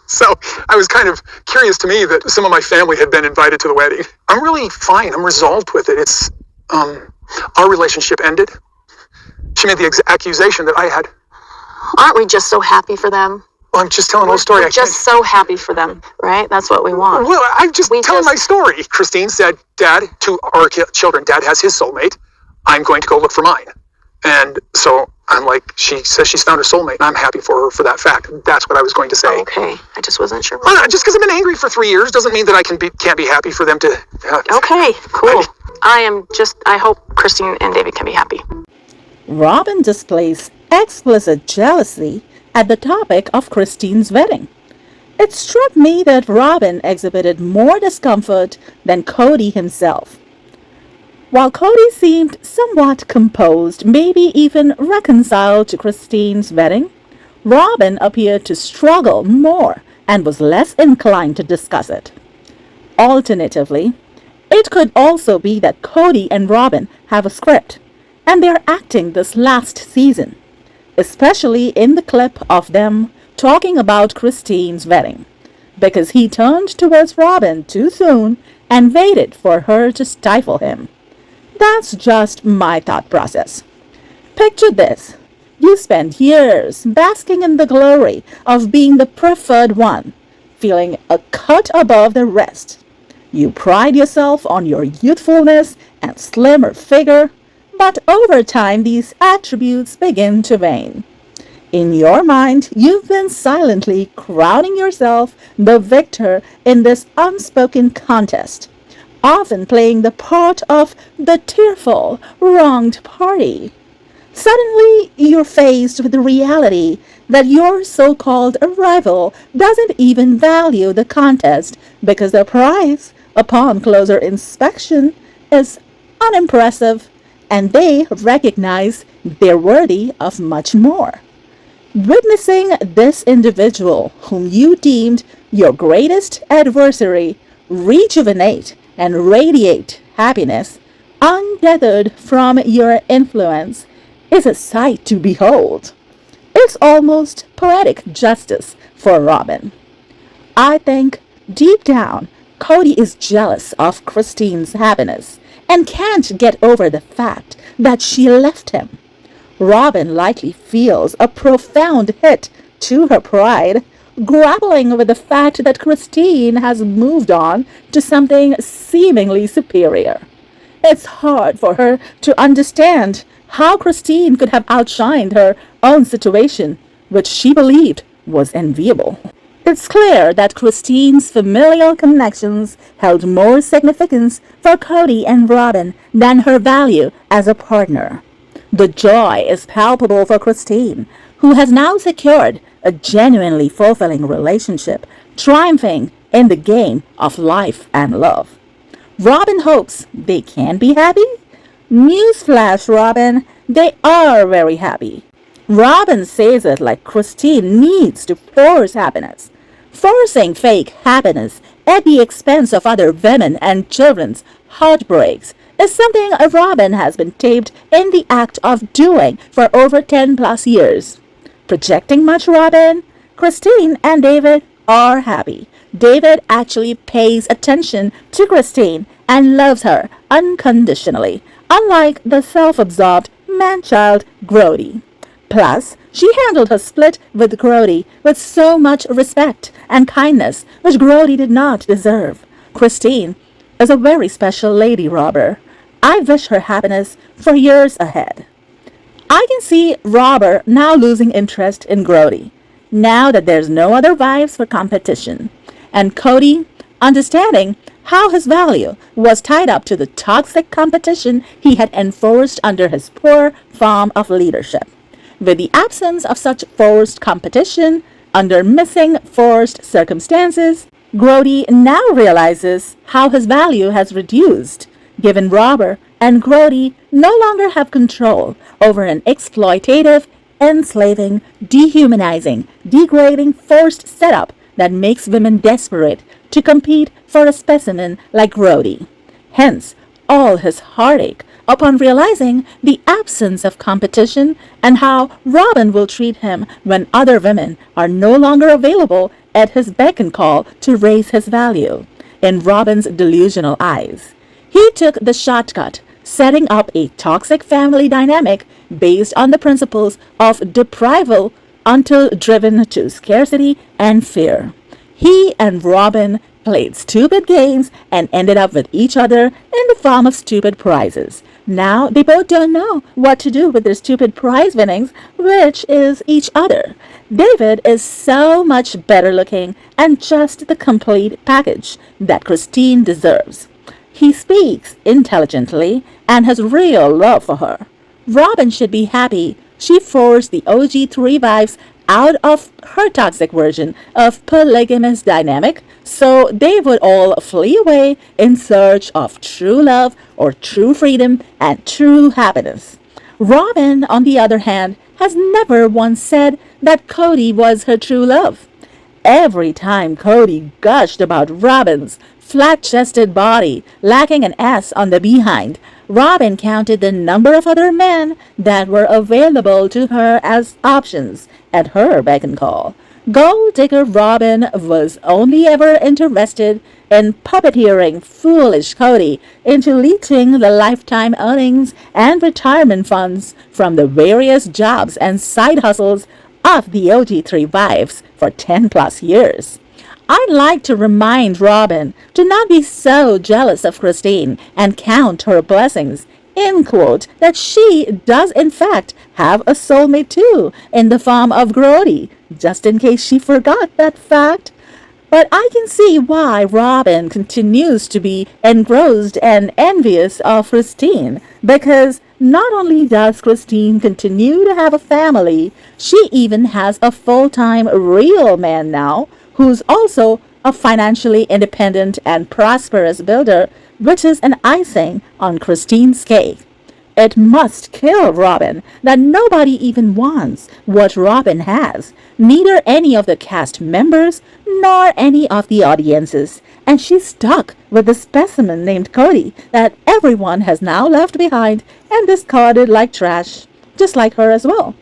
So I was kind of curious to me that some of my family had been invited to the wedding. I'm really fine. I'm resolved with it. It's, our relationship ended. She made the accusation that I had. Aren't we just so happy for them? Well, I'm just telling the whole story. We're just so happy for them, right? That's what we want. Well, I'm just telling my story. Christine said, Dad, to our children, Dad has his soulmate. I'm going to go look for mine. And so I'm like, she says she's found her soulmate, and I'm happy for her for that fact. That's what I was going to say. Okay, I just wasn't sure. Just because I've been angry for 3 years doesn't mean that I can't be happy for them to. Okay, cool. I hope Christine and David can be happy. Robyn displays explicit jealousy at the topic of Christine's wedding. It struck me that Robyn exhibited more discomfort than Cody himself. While Cody seemed somewhat composed, maybe even reconciled to Christine's wedding, Robyn appeared to struggle more and was less inclined to discuss it. Alternatively, it could also be that Cody and Robyn have a script, and they're acting this last season, especially in the clip of them talking about Christine's wedding, because he turned towards Robyn too soon and waited for her to stifle him. That's just my thought process. Picture this. You spend years basking in the glory of being the preferred one, feeling a cut above the rest. You pride yourself on your youthfulness and slimmer figure, but over time these attributes begin to wane. In your mind, you've been silently crowning yourself the victor in this unspoken contest, often playing the part of the tearful, wronged party. Suddenly, you're faced with the reality that your so-called rival doesn't even value the contest because the prize, upon closer inspection, is unimpressive, and they recognize they're worthy of much more. Witnessing this individual, whom you deemed your greatest adversary, rejuvenate and radiate happiness, untethered from your influence, is a sight to behold. It's almost poetic justice for Robyn. I think, deep down, Cody is jealous of Christine's happiness and can't get over the fact that she left him. Robyn likely feels a profound hit to her pride, grappling with the fact that Christine has moved on to something seemingly superior. It's hard for her to understand how Christine could have outshined her own situation, which she believed was enviable. It's clear that Christine's familial connections held more significance for Cody and Robyn than her value as a partner. The joy is palpable for Christine, who has now secured a genuinely fulfilling relationship, triumphing in the game of life and love. Robyn hopes they can be happy. Newsflash, Robyn, they are very happy. Robyn says it like Christine needs to force happiness. Forcing fake happiness at the expense of other women and children's heartbreaks is something Robyn has been taped in the act of doing for over 10 plus years. Projecting much, Robyn? Christine and David are happy. David actually pays attention to Christine and loves her unconditionally, unlike the self-absorbed man-child Grody. Plus, she handled her split with Grody with so much respect and kindness, which Grody did not deserve. Christine is a very special lady, Robber. I wish her happiness for years ahead. I can see Robber now losing interest in Grody, now that there's no other wives for competition, and Cody understanding how his value was tied up to the toxic competition he had enforced under his poor form of leadership. With the absence of such forced competition, under missing forced circumstances, Grody now realizes how his value has reduced, given Robber and Grody no longer have control over an exploitative, enslaving, dehumanizing, degrading, forced setup that makes women desperate to compete for a specimen like Grody. Hence, all his heartache Upon realizing the absence of competition and how Robyn will treat him when other women are no longer available at his beck and call to raise his value, in Robyn's delusional eyes, he took the shortcut, setting up a toxic family dynamic based on the principles of deprival until driven to scarcity and fear. He and Robyn played stupid games and ended up with each other in the form of stupid prizes. Now they both don't know what to do with their stupid prize winnings, which is each other. David is so much better looking and just the complete package that Christine deserves. He speaks intelligently and has real love for her. Robyn should be happy she forced the OG three wives out of her toxic version of polygamous dynamic so they would all flee away in search of true love or true freedom and true happiness. Robyn, on the other hand, has never once said that Cody was her true love. Every time Cody gushed about Robyn's flat-chested body lacking an S on the behind, Robyn counted the number of other men that were available to her as options at her beck and call. Gold digger Robyn was only ever interested in puppeteering foolish Cody into leeching the lifetime earnings and retirement funds from the various jobs and side hustles of the OG3 wives for 10 plus years. I'd like to remind Robyn to not be so jealous of Christine and count her blessings, in quote, that she does in fact have a soulmate too in the form of Grody, just in case she forgot that fact. But I can see why Robyn continues to be engrossed and envious of Christine, because not only does Christine continue to have a family, she even has a full-time real man now, who's also a financially independent and prosperous builder, which is an icing on Christine's cake. It must kill Robyn that nobody even wants what Robyn has, neither any of the cast members nor any of the audiences, and she's stuck with the specimen named Cody that everyone has now left behind and discarded like trash, just like her as well.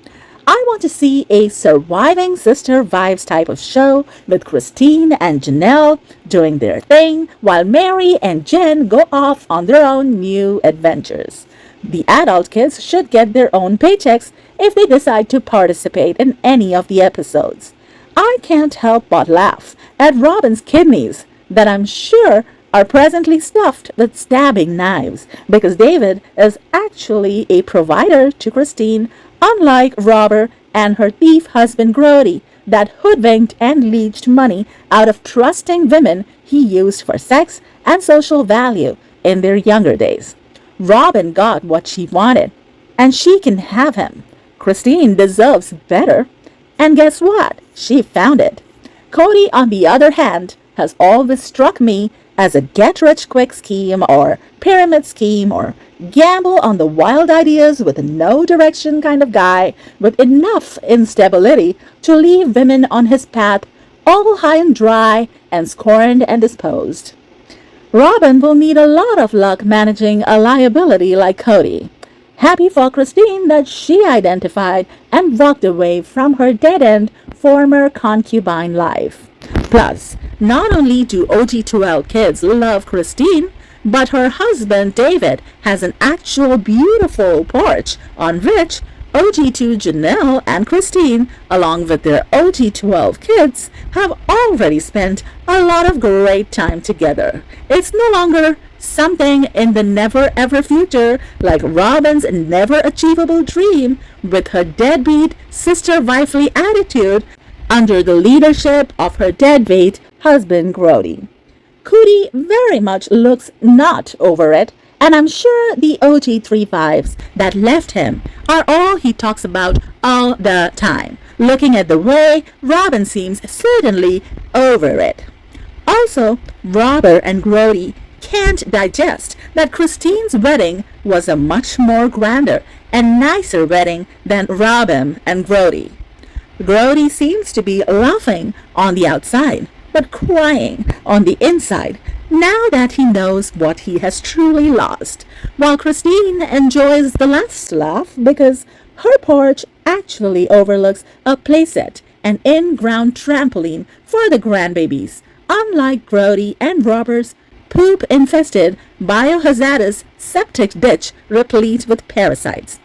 I want to see a surviving sister wives type of show with Christine and Janelle doing their thing while Mary and Jen go off on their own new adventures. The adult kids should get their own paychecks if they decide to participate in any of the episodes. I can't help but laugh at Robyn's kidneys that I'm sure are presently stuffed with stabbing knives because David is actually a provider to Christine, unlike Robert and her thief husband Grody that hoodwinked and leached money out of trusting women he used for sex and social value in their younger days. Robyn got what she wanted, and she can have him. Christine deserves better. And guess what? She found it. Cody, on the other hand, has always struck me as a get-rich-quick scheme or pyramid scheme or gamble on the wild ideas with no direction kind of guy with enough instability to leave women on his path all high and dry and scorned and disposed. Robyn will need a lot of luck managing a liability like Cody. Happy for Christine that she identified and walked away from her dead-end former concubine life. Plus, not only do OG12 kids love Christine, but her husband David has an actual beautiful porch on which OG2 Janelle and Christine, along with their OG12 kids, have already spent a lot of great time together. It's no longer something in the never-ever future like Robyn's never-achievable dream with her deadbeat, sister-wifely attitude under the leadership of her deadbeat husband Grody. Cody very much looks not over it, and I'm sure the OG3 wives that left him are all he talks about all the time, looking at the way Robyn seems certainly over it. Also, Robert and Grody can't digest that Christine's wedding was a much more grander and nicer wedding than Robyn and Grody. Grody seems to be laughing on the outside, but crying on the inside, now that he knows what he has truly lost, while Christine enjoys the last laugh because her porch actually overlooks a playset and in-ground trampoline for the grandbabies, unlike Grody and Robert's poop-infested biohazardous septic ditch replete with parasites.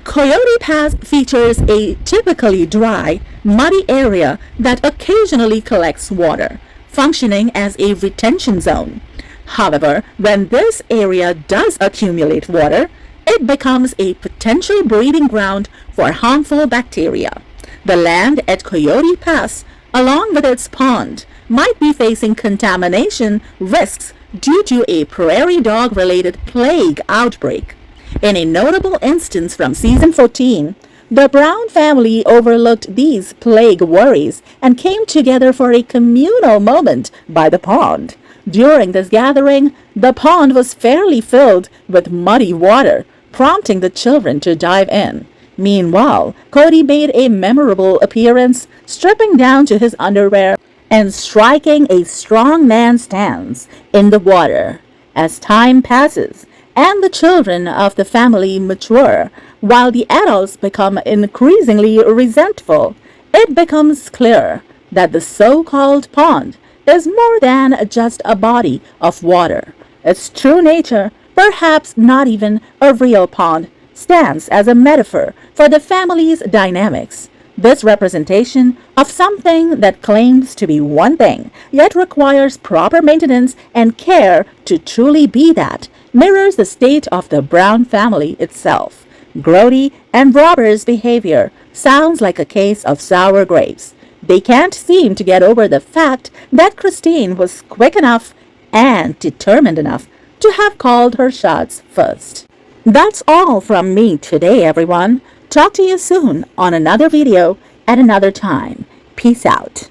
Coyote Pass features a typically dry, muddy area that occasionally collects water, functioning as a retention zone. However, when this area does accumulate water, it becomes a potential breeding ground for harmful bacteria. The land at Coyote Pass, along with its pond, might be facing contamination risks due to a prairie dog-related plague outbreak. In a notable instance from season 14, the Brown family overlooked these plague worries and came together for a communal moment by the pond. During this gathering, the pond was fairly filled with muddy water, prompting the children to dive in. Meanwhile, Cody made a memorable appearance, stripping down to his underwear and striking a strongman stance in the water. As time passes and the children of the family mature, while the adults become increasingly resentful, it becomes clear that the so-called pond is more than just a body of water. Its true nature, perhaps not even a real pond, stands as a metaphor for the family's dynamics. This representation of something that claims to be one thing, yet requires proper maintenance and care to truly be that, mirrors the state of the Brown family itself. Grody and Robert's behavior sounds like a case of sour grapes. They can't seem to get over the fact that Christine was quick enough and determined enough to have called her shots first. That's all from me today, everyone. Talk to you soon on another video at another time. Peace out.